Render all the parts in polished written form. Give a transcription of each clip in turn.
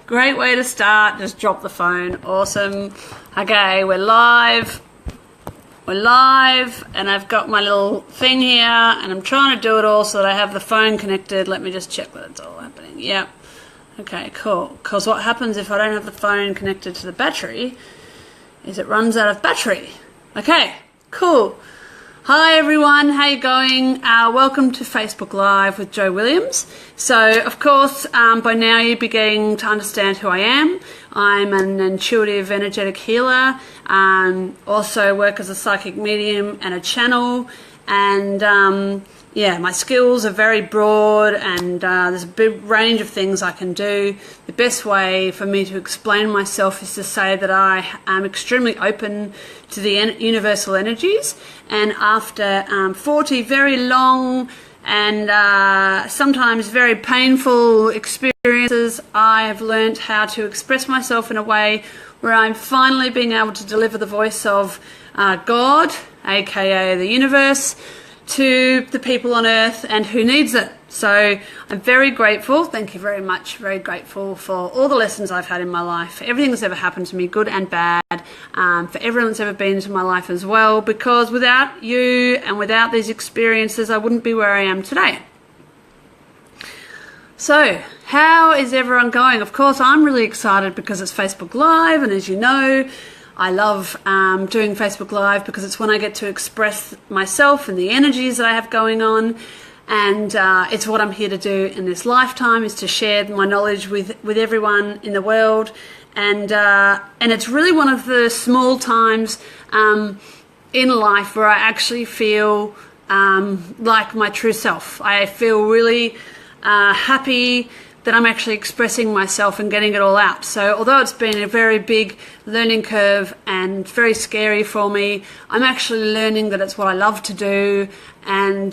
Great way to start. Just drop the phone. Awesome. Okay, we're live. We're live, and I've got my little thing here, and I'm trying to do it all so that I have the phone connected. Let me just check that it's all happening. Yep. Okay, cool. Because what happens if I don't have the phone connected to the battery is it runs out of battery. Okay, cool. Hi everyone, how you going? Welcome to Facebook Live with Jo Williams. So, of course, by now you're beginning to understand who I am. I'm an intuitive energetic healer, also work as a psychic medium and a channel, and yeah, my skills are very broad, and there's a big range of things I can do. The best way for me to explain myself is to say that I am extremely open to the universal energies, and after 40 very long and sometimes very painful experiences, I have learned how to express myself in a way where I'm finally being able to deliver the voice of God, aka the universe, to the people on earth and who needs it. So I'm very grateful, thank you very much, very grateful for all the lessons I've had in my life, for everything that's ever happened to me, good and bad, for everyone that's ever been into my life as well, because without you and without these experiences I wouldn't be where I am today. So how is everyone going? Of course I'm really excited because it's Facebook Live, and as you know, I love doing Facebook Live because it's when I get to express myself and the energies that I have going on, and it's what I'm here to do in this lifetime, is to share my knowledge with everyone in the world, and it's really one of the small times in life where I actually feel like my true self. I feel really happy that I'm actually expressing myself and getting it all out. So although it's been a very big learning curve and very scary for me, I'm actually learning that it's what I love to do, and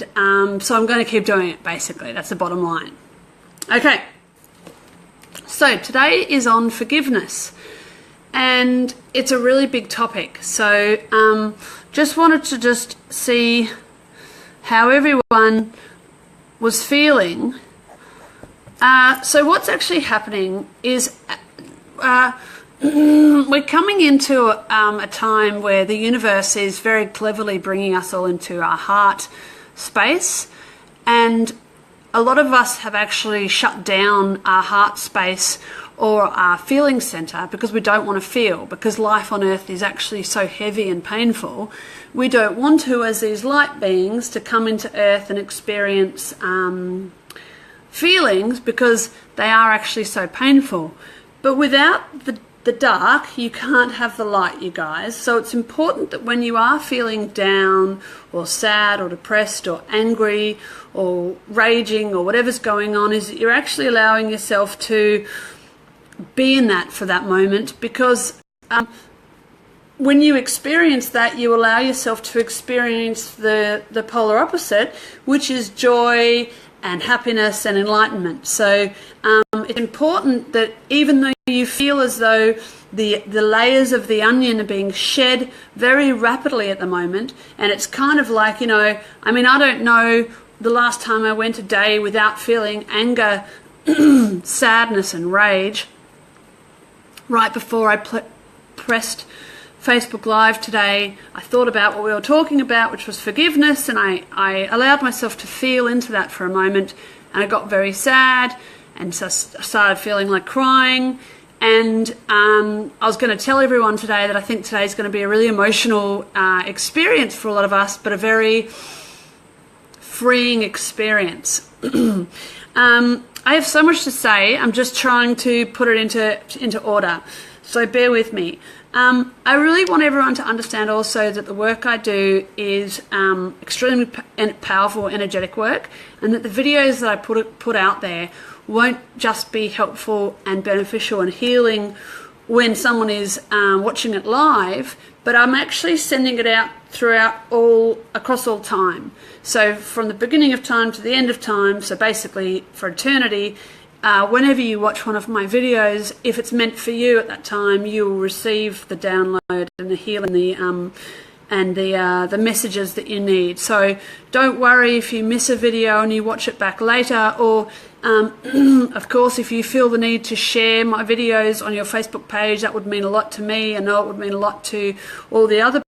so I'm going to keep doing it, basically. That's the bottom line. Okay, so today is on forgiveness, and it's a really big topic. So just wanted to see how everyone was feeling. So what's actually happening is we're coming into a time where the universe is very cleverly bringing us all into our heart space, and a lot of us have actually shut down our heart space or our feeling center because we don't want to feel, because life on earth is actually so heavy and painful. We don't want to, as these light beings, to come into earth and experience feelings because they are actually so painful. But without the dark, you can't have the light, you guys. So it's important that when you are feeling down or sad or depressed or angry or raging or whatever's going on, is that you're actually allowing yourself to be in that for that moment, because when you experience that, you allow yourself to experience the polar opposite, which is joy and happiness and enlightenment. So it's important that even though you feel as though the layers of the onion are being shed very rapidly at the moment, and it's kind of like, you know, I mean, I don't know the last time I went a day without feeling anger, sadness and rage. Right before I pressed Facebook Live today, I thought about what we were talking about, which was forgiveness, and I allowed myself to feel into that for a moment, and I got very sad, and so I started feeling like crying, and I was going to tell everyone today that I think today is going to be a really emotional experience for a lot of us, but a very freeing experience. I have so much to say. I'm just trying to put it into order, so bear with me. I really want everyone to understand also that the work I do is extremely powerful, energetic work, and that the videos that I put out there won't just be helpful and beneficial and healing when someone is watching it live, but I'm actually sending it out across all time. So from the beginning of time to the end of time, so basically for eternity, whenever you watch one of my videos, if it's meant for you at that time, you will receive the download and the healing, and the messages that you need. So don't worry if you miss a video and you watch it back later, or Of course, if you feel the need to share my videos on your Facebook page, that would mean a lot to me. I know it would mean a lot to all the other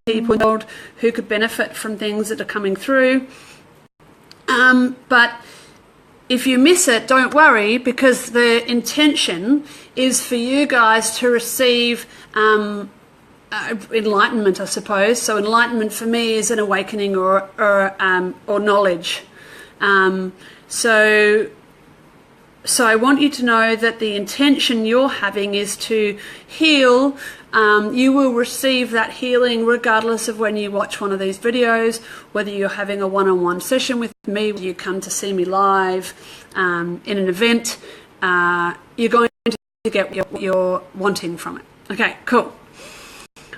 people in the world who could benefit from things that are coming through. But if you miss it, don't worry, because the intention is for you guys to receive enlightenment, I suppose. So enlightenment for me is an awakening or knowledge. So I want you to know that the intention you're having is to heal. You will receive that healing regardless of when you watch one of these videos, whether you're having a one-on-one session with me, whether you come to see me live in an event. You're going to get what you're wanting from it. Okay, cool.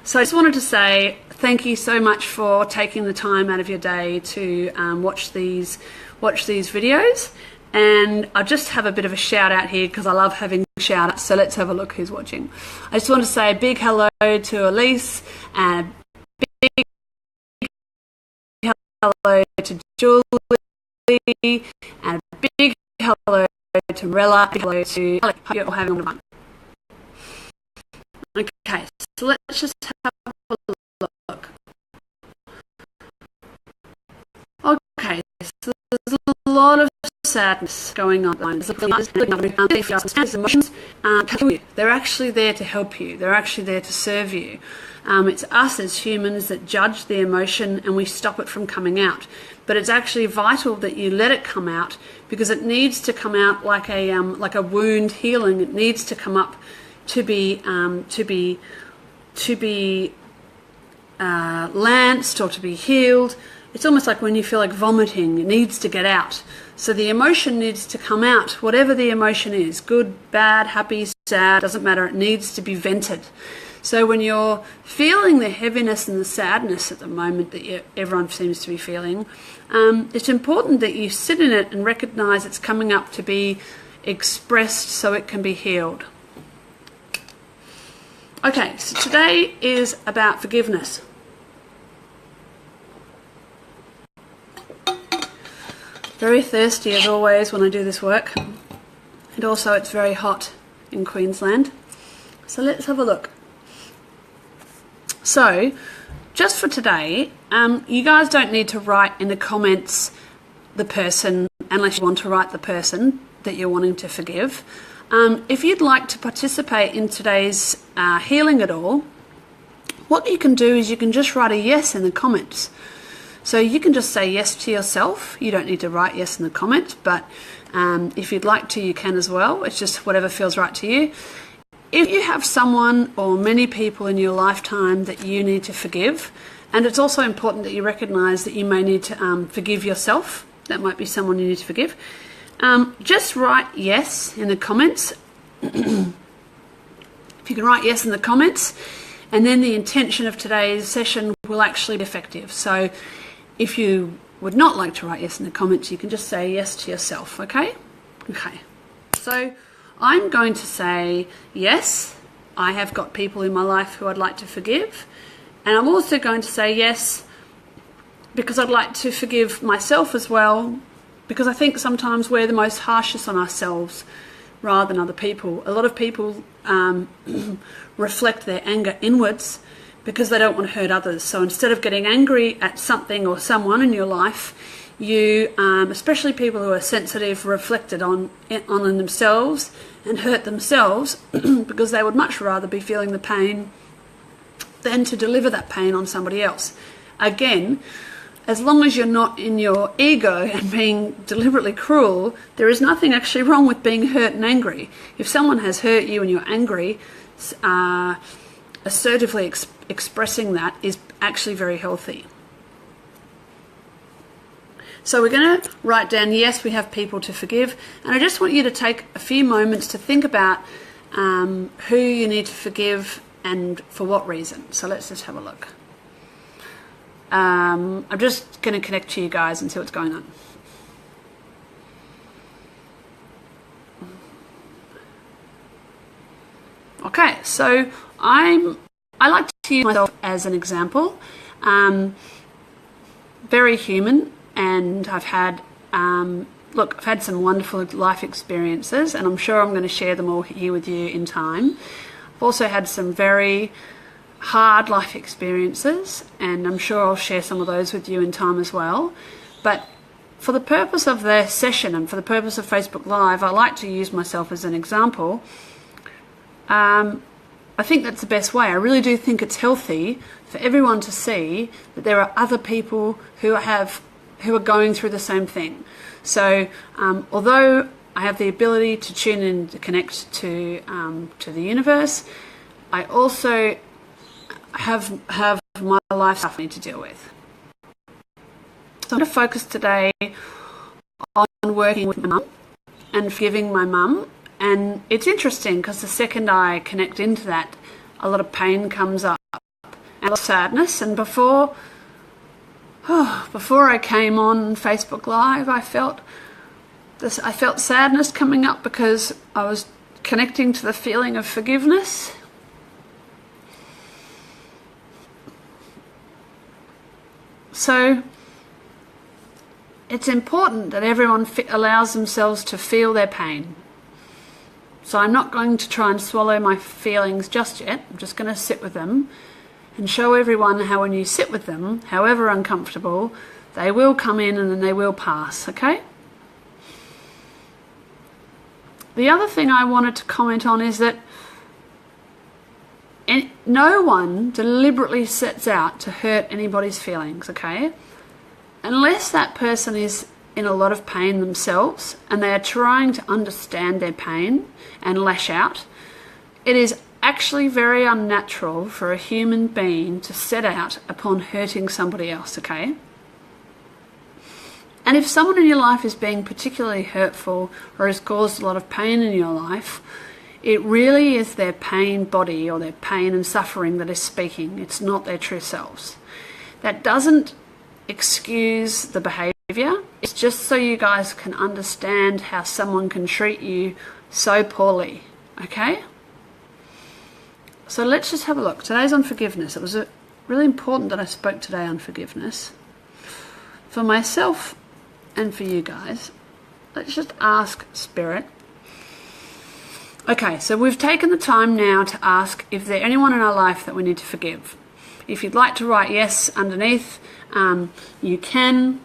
So I just wanted to say thank you so much for taking the time out of your day to watch these videos. And I just have a bit of a shout out here because I love having shout outs. So let's have a look who's watching. I just want to say a big hello to Elise and a big hello to Julie and a big hello to Rella. Big hello to Alex. Hope you're all having a good one. Okay, so let's just have a look. Okay, so there's a lot of sadness going on. Emotions they're actually there to help you. They're actually there to serve you. It's us as humans that judge the emotion and we stop it from coming out. But it's actually vital that you let it come out, because it needs to come out like a wound healing. It needs to come up to be lanced or to be healed. It's almost like when you feel like vomiting, it needs to get out. So the emotion needs to come out, whatever the emotion is, good, bad, happy, sad, doesn't matter, it needs to be vented. So when you're feeling the heaviness and the sadness at the moment that everyone seems to be feeling, it's important that you sit in it and recognize it's coming up to be expressed so it can be healed. Okay, so today is about forgiveness. Very thirsty as always when I do this work. And also it's very hot in Queensland. So let's have a look. So, just for today, you guys don't need to write in the comments the person, unless you want to write the person that you're wanting to forgive. If you'd like to participate in today's healing at all, what you can do is you can just write a yes in the comments. So you can just say yes to yourself. You don't need to write yes in the comments, but if you'd like to, you can as well. It's just whatever feels right to you. If you have someone or many people in your lifetime that you need to forgive, and it's also important that you recognise that you may need to forgive yourself. That might be someone you need to forgive. Just write yes in the comments. If you can write yes in the comments, and then the intention of today's session will actually be effective. So if you would not like to write yes in the comments, you can just say yes to yourself, okay? Okay. So I'm going to say yes, I have got people in my life who I'd like to forgive. And I'm also going to say yes because I'd like to forgive myself as well, because I think sometimes we're the most harshest on ourselves rather than other people. A lot of people reflect their anger inwards because they don't want to hurt others. So instead of getting angry at something or someone in your life, you, especially people who are sensitive, reflect it on themselves and hurt themselves because they would much rather be feeling the pain than to deliver that pain on somebody else. Again, as long as you're not in your ego and being deliberately cruel, there is nothing actually wrong with being hurt and angry. If someone has hurt you and you're angry, assertively expressing that is actually very healthy. So we're going to write down, yes, we have people to forgive. And I just want you to take a few moments to think about who you need to forgive and for what reason. So let's just have a look. I'm just going to connect to you guys and see what's going on. Okay, so I like to use myself as an example. Very human, and I've had look, I've had some wonderful life experiences, and I'm sure I'm going to share them all here with you in time. I've also had some very hard life experiences, and I'm sure I'll share some of those with you in time as well. But for the purpose of the session and for the purpose of Facebook Live, I like to use myself as an example. I think that's the best way. I really do think it's healthy for everyone to see that there are other people who are going through the same thing. So although I have the ability to tune in to connect to the universe, I also have my life stuff I need to deal with. So I'm going to focus today on working with my mum and forgiving my mum. And it's interesting because the second I connect into that, a lot of pain comes up and a lot of sadness. And before I came on Facebook Live, I felt sadness coming up because I was connecting to the feeling of forgiveness. So it's important that everyone allows themselves to feel their pain. So I'm not going to try and swallow my feelings just yet. I'm just going to sit with them and show everyone how when you sit with them, however uncomfortable, they will come in and then they will pass, okay? The other thing I wanted to comment on is that no one deliberately sets out to hurt anybody's feelings, okay? Unless that person is in a lot of pain themselves and they are trying to understand their pain and lash out, it is actually very unnatural for a human being to set out upon hurting somebody else, okay? And if someone in your life is being particularly hurtful or has caused a lot of pain in your life, it really is their pain body or their pain and suffering that is speaking. It's not their true selves. That doesn't excuse the behaviour. It's just so you guys can understand how someone can treat you so poorly, okay? So let's just have a look. Today's on forgiveness. It was really important that I spoke today on forgiveness. For myself and for you guys, let's just ask Spirit. Okay, so we've taken the time now to ask if there's anyone in our life that we need to forgive. If you'd like to write yes underneath, you can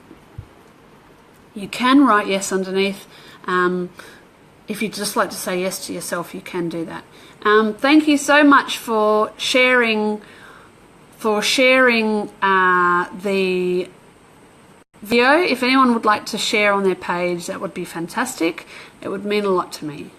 write yes underneath. If you'd just like to say yes to yourself, you can do that. Thank you so much for sharing the video. If anyone would like to share on their page, that would be fantastic. It would mean a lot to me.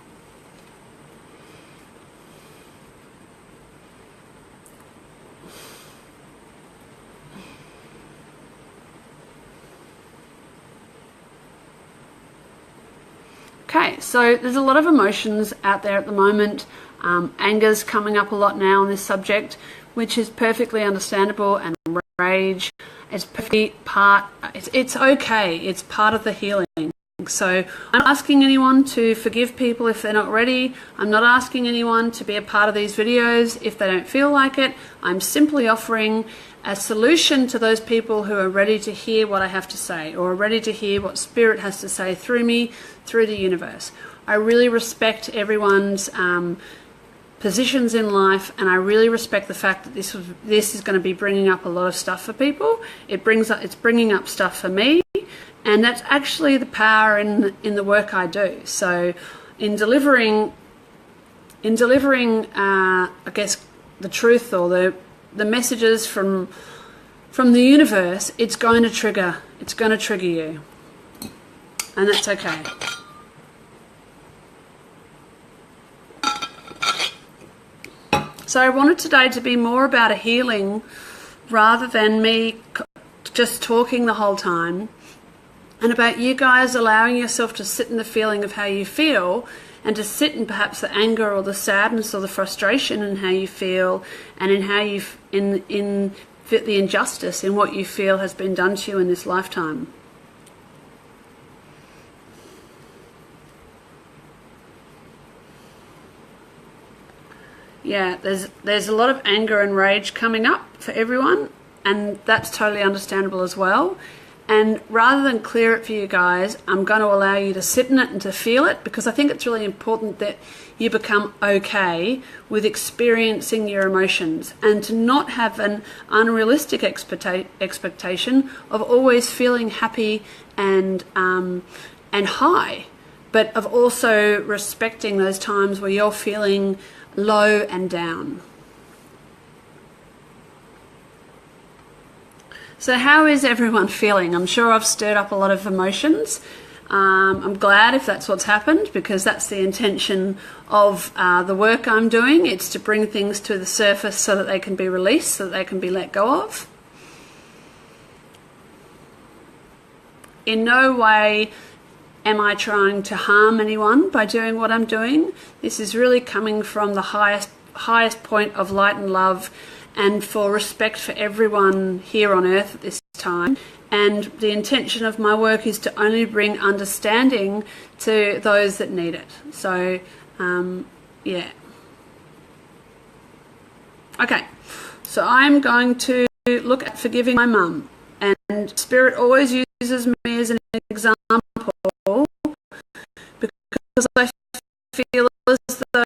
Okay, so there's a lot of emotions out there at the moment. Anger's coming up a lot now on this subject, which is perfectly understandable, and rage. It's perfectly it's okay. It's part of the healing. So I'm not asking anyone to forgive people if they're not ready. I'm not asking anyone to be a part of these videos if they don't feel like it. I'm simply offering a solution to those people who are ready to hear what I have to say, or are ready to hear what Spirit has to say through me, through the universe. I really respect everyone's positions in life, and I really respect the fact that this is going to be bringing up a lot of stuff for people. It's bringing up stuff for me, and that's actually the power in the work I do. So in delivering I guess the truth or the messages from the universe, it's going to trigger you, and that's okay. So I wanted today to be more about a healing rather than me just talking the whole time, and about you guys allowing yourself to sit in the feeling of how you feel, and to sit in perhaps the anger or the sadness or the frustration in how you feel, and in how you in the injustice in what you feel has been done to you in this lifetime. Yeah, there's a lot of anger and rage coming up for everyone, and that's totally understandable as well. And rather than clear it for you guys, I'm going to allow you to sit in it and to feel it, because I think it's really important that you become okay with experiencing your emotions and to not have an unrealistic expectation of always feeling happy and high, but of also respecting those times where you're feeling low and down. So how is everyone feeling? I'm sure I've stirred up a lot of emotions. I'm glad if that's what's happened, because that's the intention of the work I'm doing. It's to bring things to the surface so that they can be released, so that they can be let go of. In no way am I trying to harm anyone by doing what I'm doing. This is really coming from the highest point of light and love, and for respect for everyone here on earth at this time. And the intention of my work is to only bring understanding to those that need it. So, yeah. Okay, so I'm going to look at forgiving my mum. And Spirit always uses me as an example, because I feel as though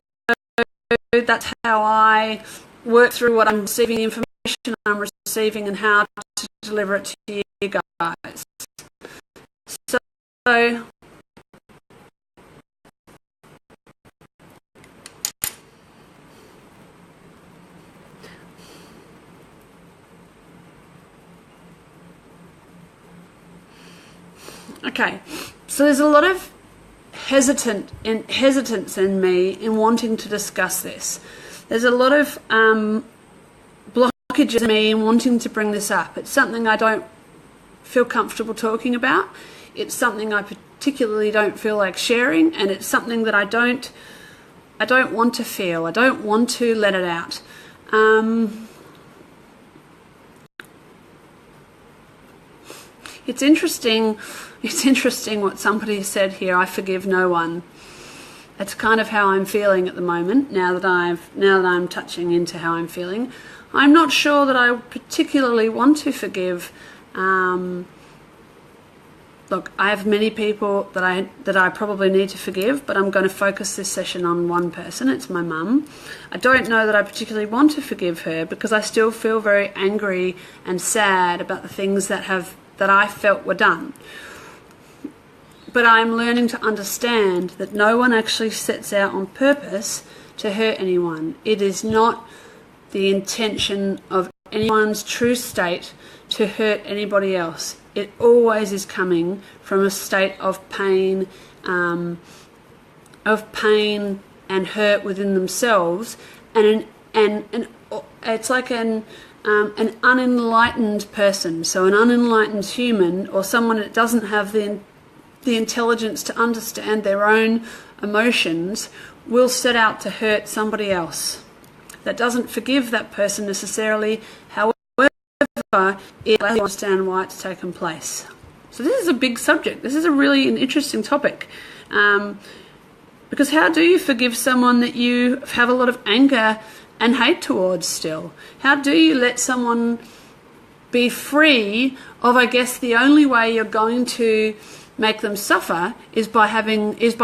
that's how I work through what I'm receiving, the information I'm receiving, and how to deliver it to you guys. So okay, so there's a lot of hesitance in me in wanting to discuss this. There's a lot of blockages in me in wanting to bring this up. It's something I don't feel comfortable talking about. It's something I particularly don't feel like sharing, and it's something that I don't want to feel. I don't want to let it out. It's interesting what somebody said here. I forgive no one. That's kind of how I'm feeling at the moment. Now that I'm touching into how I'm feeling, I'm not sure that I particularly want to forgive. Look, I have many people that I probably need to forgive, but I'm going to focus this session on one person. It's my mum. I don't know that I particularly want to forgive her, because I still feel very angry and sad about the things that I felt were done. But I'm learning to understand that no one actually sets out on purpose to hurt anyone. It is not the intention of anyone's true state to hurt anybody else. It always is coming from a state of pain and hurt within themselves, and it's like an unenlightened person. So an unenlightened human, or someone that doesn't have the intelligence to understand their own emotions, will set out to hurt somebody else. That doesn't forgive that person necessarily, however, it allows you to understand why it's taken place. So this is a big subject. This is really an interesting topic. Because how do you forgive someone that you have a lot of anger and hate towards still? How do you let someone be free of, I guess, the only way you're going to make them suffer is by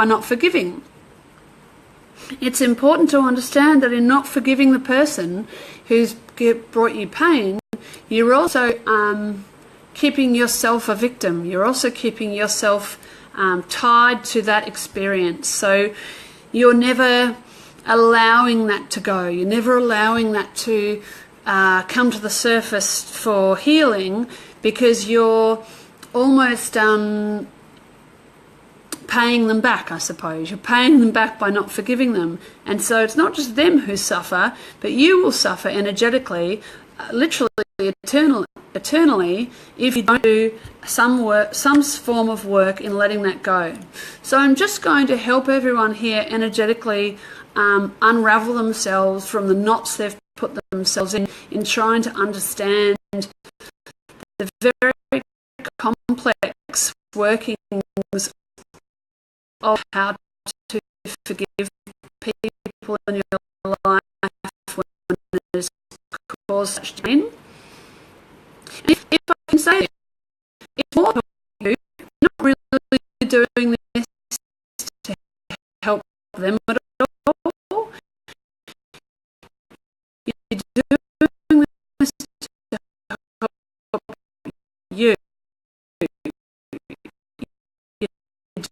not forgiving? It's important to understand that in not forgiving the person who's brought you pain, you're also keeping yourself a victim. You're also keeping yourself tied to that experience. So you're never allowing that to go. You're never allowing that to come to the surface for healing, because you're almost paying them back, I suppose. You're paying them back by not forgiving them. And so it's not just them who suffer, but you will suffer energetically, literally eternally, if you don't do some form of work in letting that go. So I'm just going to help everyone here energetically unravel themselves from the knots they've put themselves in trying to understand the very complex workings of how to forgive people in your life when there's caused such pain. And if I can say it, it's more them at all. You're doing this to help you. You're doing this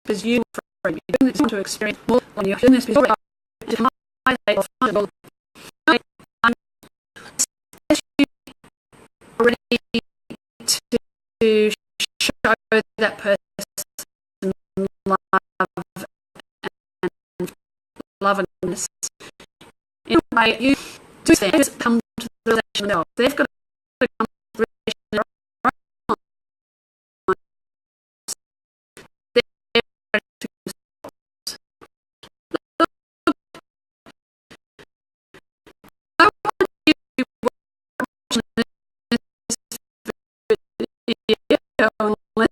because you're doing this to experience more when you're doing this because you're ready to show that person love and kindness. In a way, you do things that come to the relation themselves. They've got to come to the relation in their own mind. They're ready to themselves. I want you to watch this video unless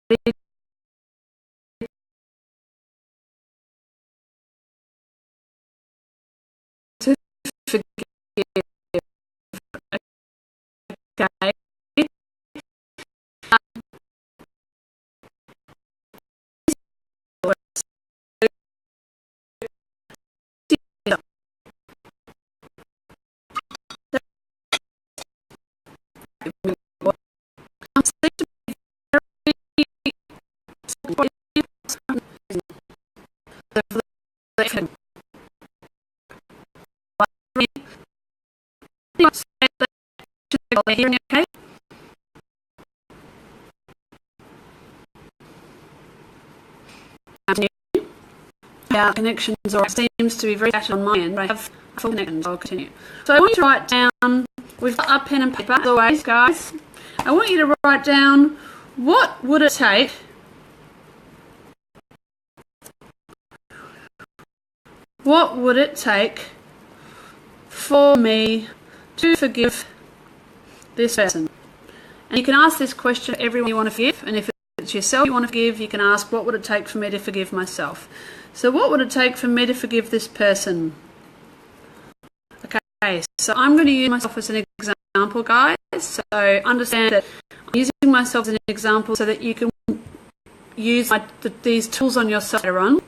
they to forgive. Okay. Okay? Our connections or seems to be very scattered on my end, but I have full connections. I'll continue. So I want you to write down, we've got a pen and paper, as always, guys. I want you to write down what would it take for me to forgive this person? And you can ask this question to everyone you want to forgive, and if it's yourself you want to forgive, you can ask, what would it take for me to forgive myself? So what would it take for me to forgive this person? Okay, so I'm going to use myself as an example, guys. So understand that I'm using myself as an example so that you can use these tools on yourself later on.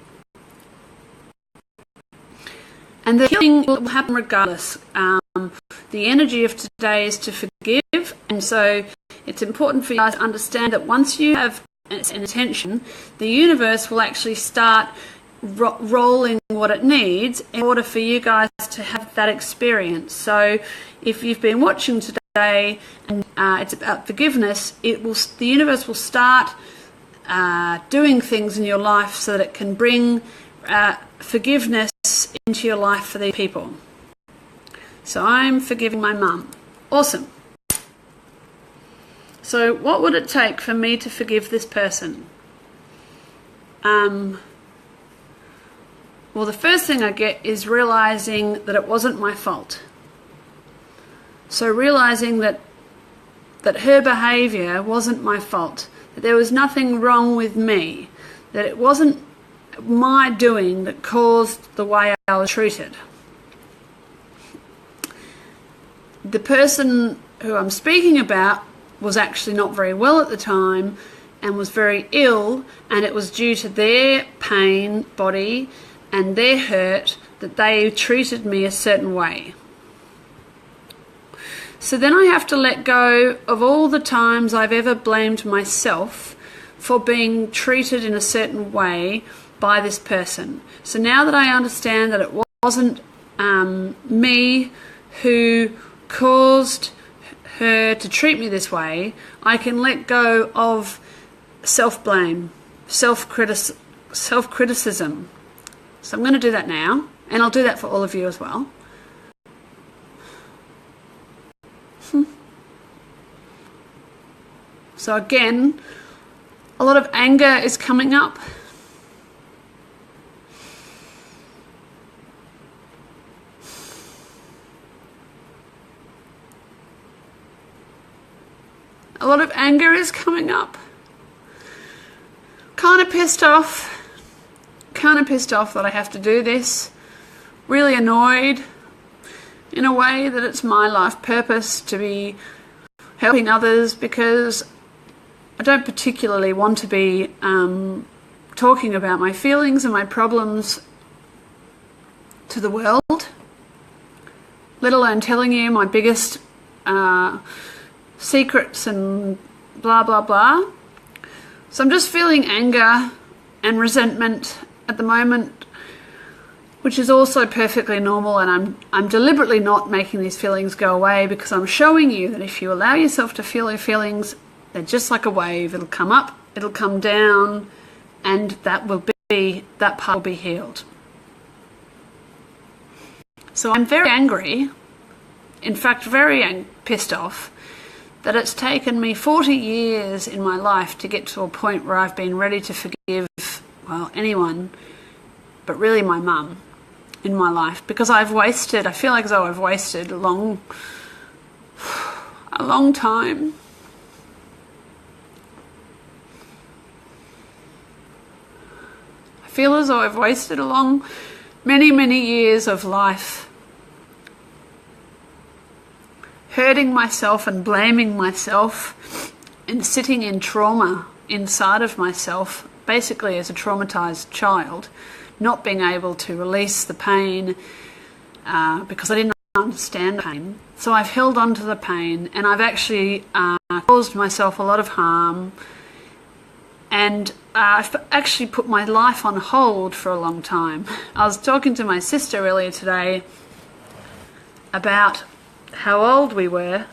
And the healing will happen regardless. The energy of today is to forgive, and so it's important for you guys to understand that once you have an intention, the universe will actually start rolling what it needs in order for you guys to have that experience. So if you've been watching today and it's about forgiveness, the universe will start doing things in your life so that it can bring forgiveness into your life for these people. So I'm forgiving my mum. Awesome. So what would it take for me to forgive this person? Well, the first thing I get is realizing that it wasn't my fault. So realizing that her behavior wasn't my fault, that there was nothing wrong with me, that it wasn't my doing that caused the way I was treated. The person who I'm speaking about was actually not very well at the time and was very ill, and it was due to their pain, body, and their hurt that they treated me a certain way. So then I have to let go of all the times I've ever blamed myself for being treated in a certain way by this person. So now that I understand that it wasn't me who caused her to treat me this way, I can let go of self-blame, self-criticism. So I'm going to do that now, and I'll do that for all of you as well. So again, a lot of anger is coming up. A lot of anger is coming up. Kind of pissed off that I have to do this. Really annoyed. in a way that it's my life purpose to be helping others, because I don't particularly want to be talking about my feelings and my problems to the world, let alone telling you my biggest secrets and blah, blah, blah. So I'm just feeling anger and resentment at the moment, which is also perfectly normal, and I'm deliberately not making these feelings go away, because I'm showing you that if you allow yourself to feel your feelings, they're just like a wave. It'll come up, it'll come down, and that part will be healed. So I'm very angry, in fact very pissed off, that it's taken me 40 years in my life to get to a point where I've been ready to forgive, well, anyone, but really my mum in my life, because I feel like as though I've wasted a long time. I feel as though I've wasted many years of life hurting myself and blaming myself and sitting in trauma inside of myself, basically as a traumatized child, not being able to release the pain because I didn't understand the pain. So I've held on to the pain, and I've actually caused myself a lot of harm, and I've actually put my life on hold for a long time. I was talking to my sister earlier today about how old we are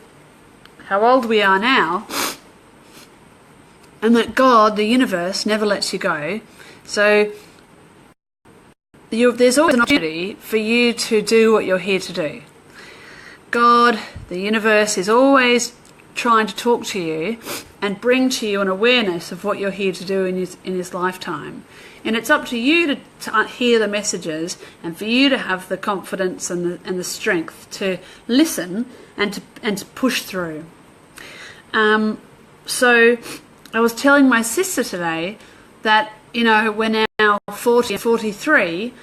now, and that God, the universe, never lets you go. So there's always an opportunity for you to do what you're here to do. God, the universe, is always trying to talk to you and bring to you an awareness of what you're here to do in this lifetime. And it's up to you to hear the messages, and for you to have the confidence and the strength to listen and to push through. So I was telling my sister today that, we're now 40 and 43.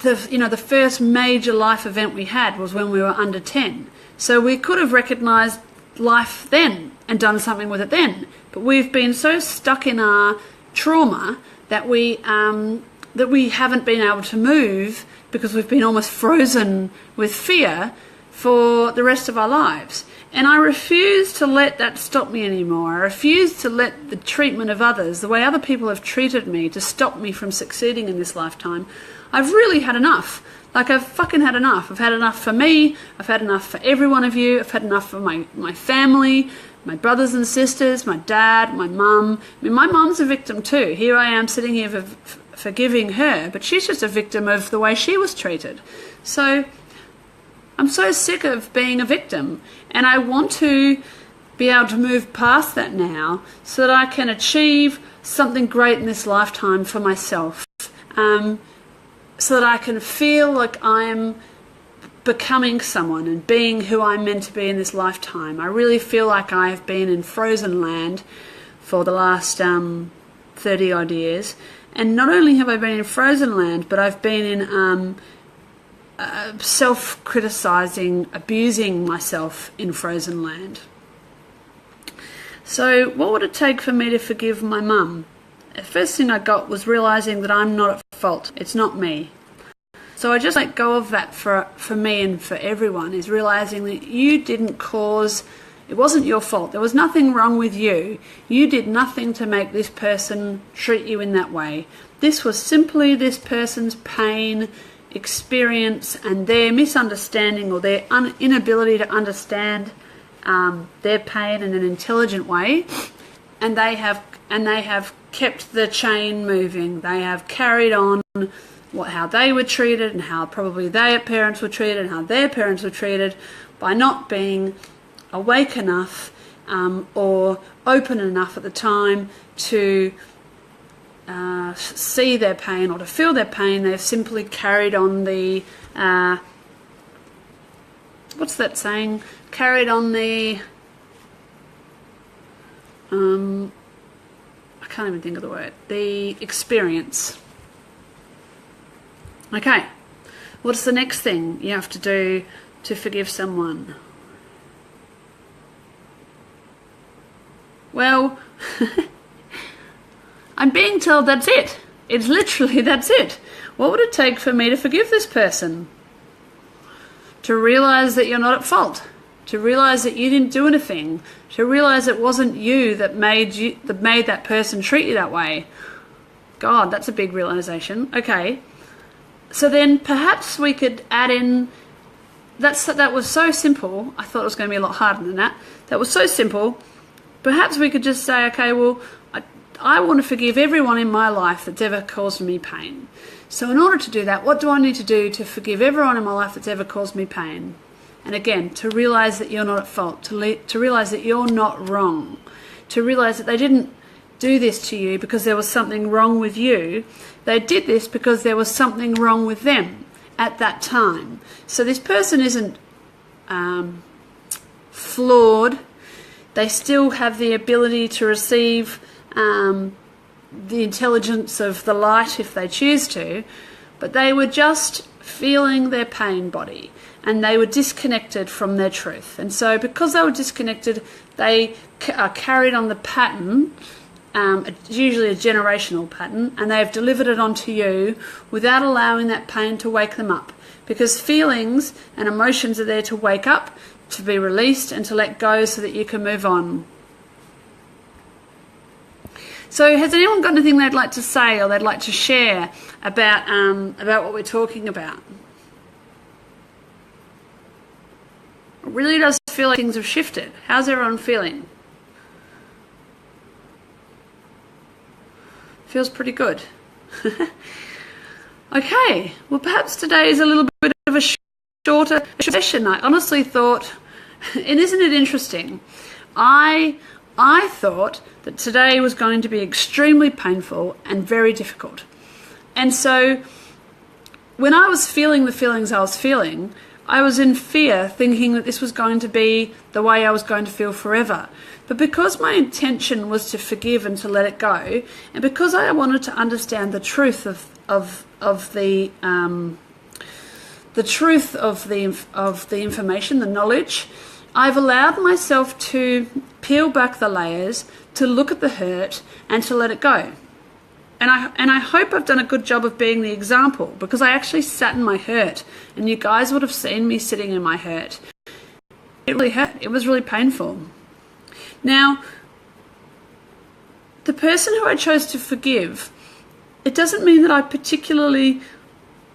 The first major life event we had was when we were under 10. So we could have recognised life then and done something with it then. But we've been so stuck in our trauma that we haven't been able to move, because we've been almost frozen with fear for the rest of our lives. And I refuse to let that stop me anymore. I refuse to let the treatment of others, the way other people have treated me, to stop me from succeeding in this lifetime. I've really had enough. Like, I've fucking had enough. I've had enough for me. I've had enough for every one of you. I've had enough for my family, my brothers and sisters, my dad, my mum. I mean, my mum's a victim too. Here I am sitting here forgiving her, but she's just a victim of the way she was treated. So I'm so sick of being a victim, and I want to be able to move past that now so that I can achieve something great in this lifetime for myself, so that I can feel like I'm becoming someone and being who I'm meant to be in this lifetime. I really feel like I have been in frozen land for the last 30 odd years, and not only have I been in frozen land, but I've been in self-criticizing, abusing myself in frozen land. So what would it take for me to forgive my mum? The first thing I got was realizing that I'm not at fault. It's not me. So I just let go of that for me and for everyone, is realizing that you didn't cause, it wasn't your fault. There was nothing wrong with you. You did nothing to make this person treat you in that way. This was simply this person's pain, experience, and their misunderstanding, or their inability to understand their pain in an intelligent way, and they have kept the chain moving. They have carried on how they were treated, and how probably their parents were treated, and how their parents were treated, by not being awake enough or open enough at the time to see their pain or to feel their pain. They've simply carried on the what's that saying? Carried on the I can't even think of the word. The experience. Okay, what's the next thing you have to do to forgive someone? Well, I'm being told that's it. It's literally that's it. What would it take for me to forgive this person? To realize that you're not at fault. To realize that you didn't do anything. To realize it wasn't you that made that person treat you that way. God, that's a big realization. Okay. So then perhaps we could add in, that was so simple. I thought it was going to be a lot harder than that. That was so simple. Perhaps we could just say, okay, well, I want to forgive everyone in my life that's ever caused me pain. So in order to do that, what do I need to do to forgive everyone in my life that's ever caused me pain? And again, to realize that you're not at fault, to realize that you're not wrong, to realize that they didn't do this to you because there was something wrong with you. They did this because there was something wrong with them at that time. So this person isn't flawed. They still have the ability to receive the intelligence of the light if they choose to, but they were just feeling their pain body and they were disconnected from their truth. And so because they were disconnected, they are carried on the pattern, usually a generational pattern, and they've delivered it onto you without allowing that pain to wake them up, because feelings and emotions are there to wake up, to be released and to let go so that you can move on. So has anyone got anything they'd like to say or they'd like to share about what we're talking about? It really does feel like things have shifted. How's everyone feeling? Feels pretty good. Okay, well perhaps today is a little bit of a shorter session. I honestly thought, and isn't it interesting? I thought that today was going to be extremely painful and very difficult. And so when I was feeling the feelings I was feeling, I was in fear, thinking that this was going to be the way I was going to feel forever. But because my intention was to forgive and to let it go, and because I wanted to understand the truth of the truth of the information, the knowledge, I've allowed myself to peel back the layers, to look at the hurt and to let it go. And I hope I've done a good job of being the example, because I actually sat in my hurt, and you guys would have seen me sitting in my hurt. It really hurt. It was really painful. Now, the person who I chose to forgive, it doesn't mean that I particularly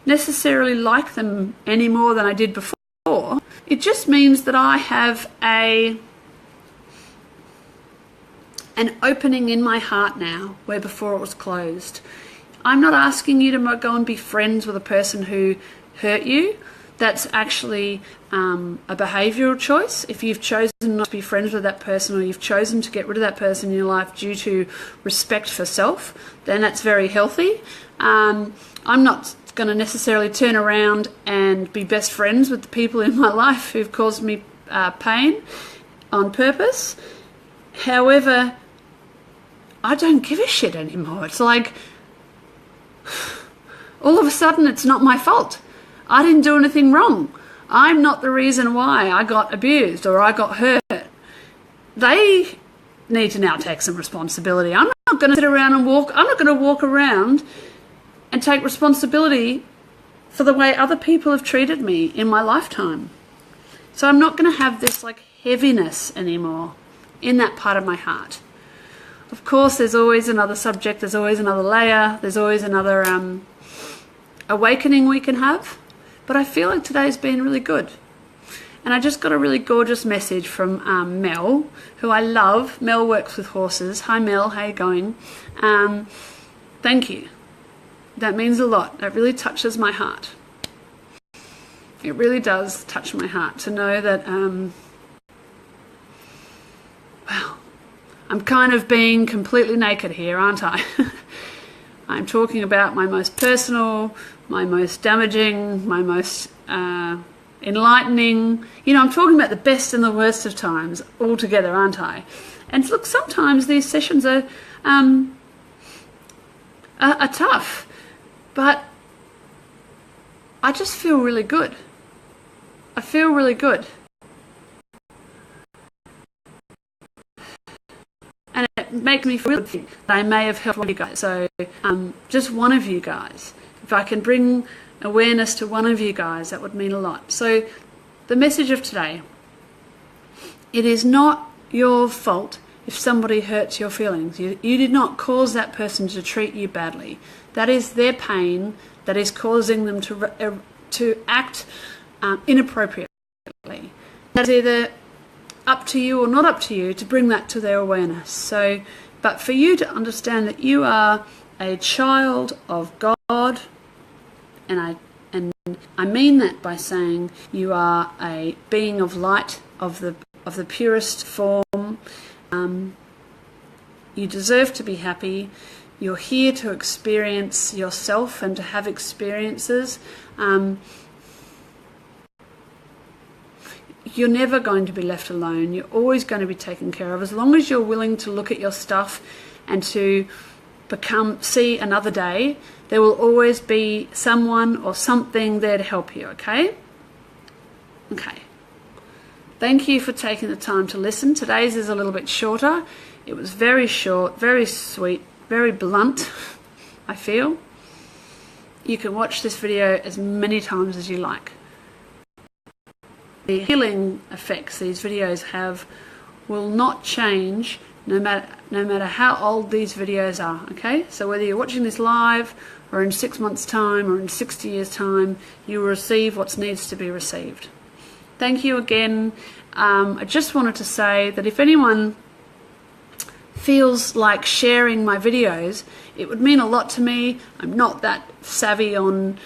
necessarily like them any more than I did before. It just means that I have an opening in my heart now where before it was closed. I'm not asking you to go and be friends with a person who hurt you. That's actually a behavioural choice. If you've chosen not to be friends with that person, or you've chosen to get rid of that person in your life due to respect for self, then that's very healthy. I'm not going to necessarily turn around and be best friends with the people in my life who've caused me pain on purpose. However, I don't give a shit anymore. It's like, all of a sudden it's not my fault. I didn't do anything wrong. I'm not the reason why I got abused or I got hurt. They need to now take some responsibility. I'm not going to sit around and I'm not going to walk around and take responsibility for the way other people have treated me in my lifetime. So I'm not going to have this like heaviness anymore in that part of my heart. Of course, there's always another subject, there's always another layer, there's always another awakening we can have. But I feel like today's been really good. And I just got a really gorgeous message from Mel, who I love. Mel works with horses. Hi Mel, how you going? Thank you. That means a lot. That really touches my heart. It really does touch my heart to know that, well, I'm kind of being completely naked here, aren't I? I'm talking about my most personal, my most damaging, my most enlightening. You know, I'm talking about the best and the worst of times all together, aren't I? And look, sometimes these sessions are tough, but I just feel really good. I feel really good. And it makes me feel good that I may have helped one of you guys. So just one of you guys. If I can bring awareness to one of you guys, that would mean a lot. So the message of today, it is not your fault if somebody hurts your feelings. You did not cause that person to treat you badly. That is their pain that is causing them to act inappropriately. That's either up to you or not up to you to bring that to their awareness. So, but for you to understand that you are a child of God, and I mean that by saying you are a being of light, of the purest form. You deserve to be happy. You're here to experience yourself and to have experiences. You're never going to be left alone. You're always going to be taken care of. As long as you're willing to look at your stuff and to see another day, there will always be someone or something there to help you, okay? Okay. Thank you for taking the time to listen. Today's is a little bit shorter. It was very short, very sweet, very blunt, I feel. You can watch this video as many times as you like. The healing effects these videos have will not change no matter how old these videos are, okay? So whether you're watching this live or in 6 months' time or in 60 years' time, you will receive what needs to be received. Thank you again. I just wanted to say that if anyone feels like sharing my videos, it would mean a lot to me. I'm not that savvy on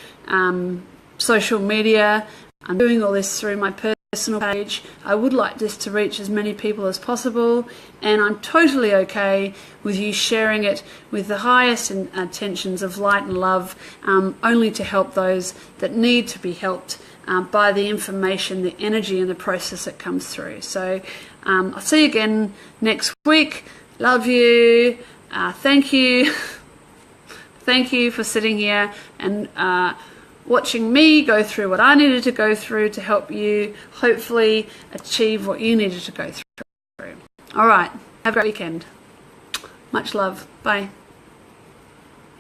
social media. I'm doing all this through my personal page. I would like this to reach as many people as possible, and I'm totally okay with you sharing it with the highest intentions of light and love, only to help those that need to be helped by the information, the energy and the process that comes through. So I'll see you again next week. Love you. Thank you. Thank you for sitting here and watching me go through what I needed to go through to help you hopefully achieve what you needed to go through. All right. Have a great weekend. Much love. Bye.